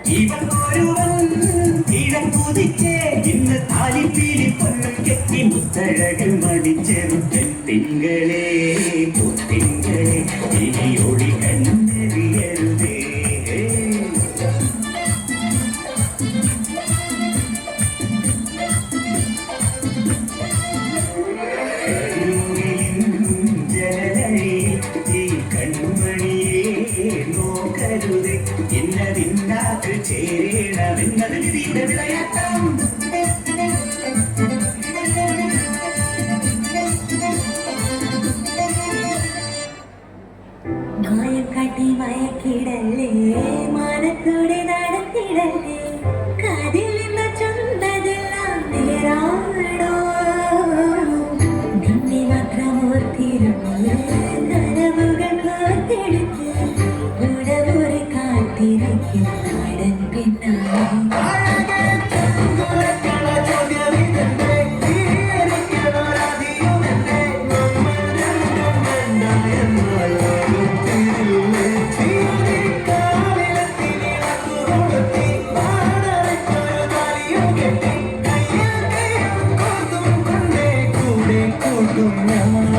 ഇവൻ ഒരുവൻ ഇടം കുതിച്ചേ ഇന്ന് താലിപ്പീലി പൊന്നും കെട്ടി മുത്തഴകൾ മടിച്ചെന്നു തിങ്കളേ പുത്തിങ്കളേ ഇനി ഒളി കണ്ണെറിയരുതേ ഇന്നതിന്നാക്ക് ചേരണമെന്നത് വിധിയുടെ വിളയാട്ടം മായക്കാട്ടി മയക്കിടല്ലേ മാനത്തോടെ നടത്തിടല്ലേ കാതിൽ നിന്ന് ചൊന്നതെല്ലാം നേരാണോ നിന്നെ മാത്രം ഓർത്തിരുന്നു നനവുകൾ ഓർത്തെടുത്ത് ഉടവൊരു കാത്തിരിക്കും നാടൻ പിന്നാലെ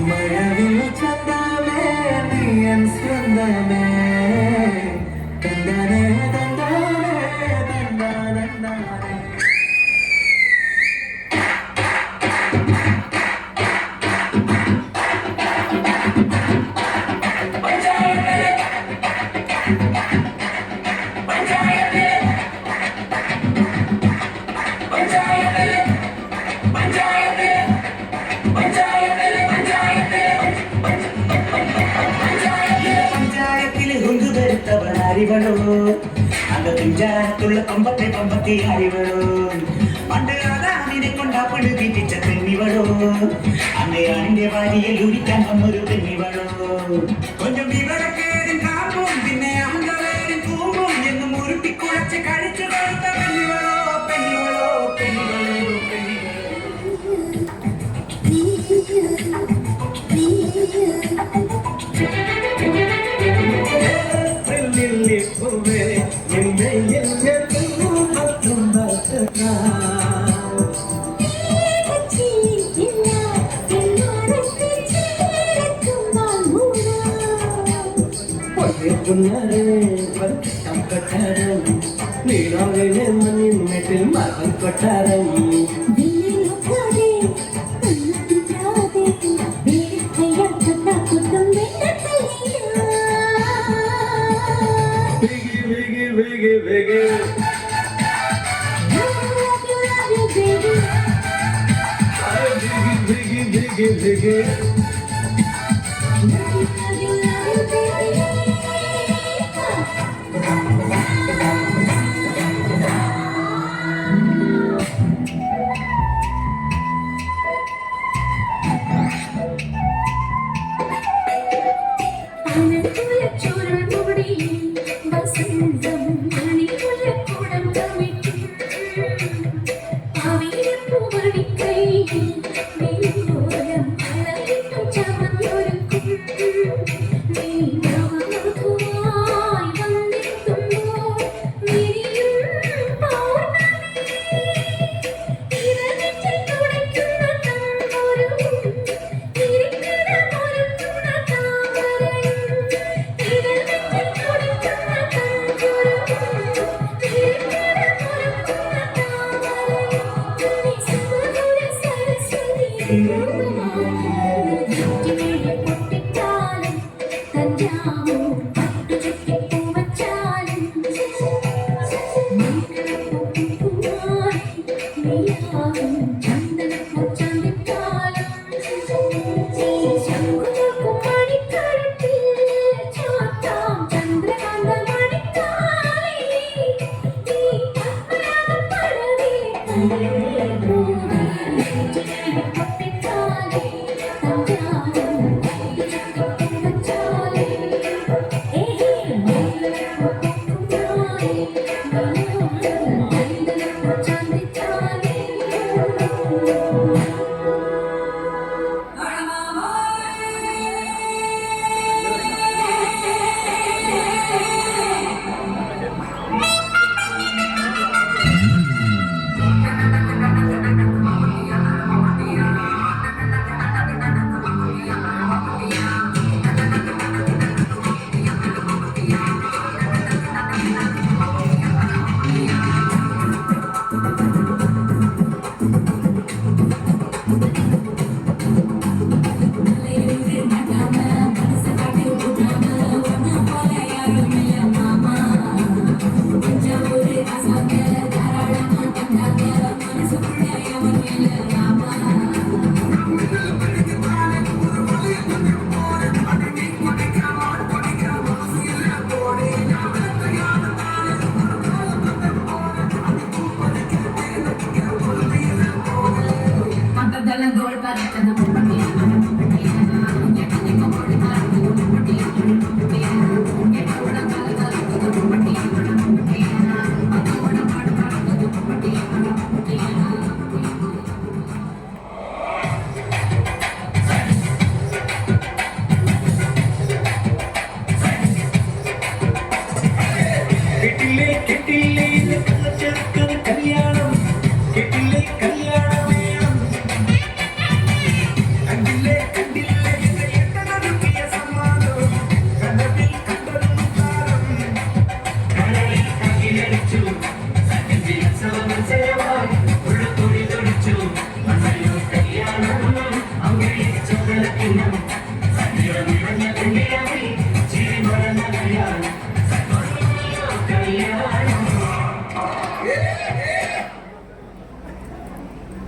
മഴവിൽ ചന്ദമേ നീയൻ സ്വന്തമേ തന്ദനേ തന്ദനേ തന്ദനേ അറിവളോ அந்த பிஞ்சாரத்துள்ள கம்பத்தை கம்பத்தி அறிவளோ பண்டு அதானினை கொண்டா படு வீட்டிச்ச பெண்ணிவளோ அன்னை அணிந்த வாரியில் உரிக்கான் ஒரு பெண்ணிவளோ கொஞ்சம் விவரக்கேடும் காப்போம் பின்னே அந்த வேடும் தூங்கும் என்னும் உருட்டி குழச்சு கழிச்சு கொடுத்த பெண்ணிவளோ பெண்ணிவளோ பெண்ணிவளோ കൊട്ടാരം നീളാവിലെ മണ്ണിൽ മകൻ കൊട്ടാരം ചെറുക്കന് കല്യാണം കെട്ടില്ലേ കല്യാണം വേണം കണ്ടില്ലേ കണ്ടില്ലേ എട്ടനൊരുക്കിയ സമ്മാനം കണ്ടതിൽ കണ്ടതും താരം കടലിൽ കകിലടിച്ചു സത്യത്തിൽ സോമസേവായി ഉള്ളുതൊടി തൊടിച്ചു മണ്ണയോ കല്യാണം അങ്ങനെ ചോദലക്കിണ്ണം സന്ധ്യ നിറഞ്ഞ കല്യാണി ചിരി മറന്ന കല്യാണം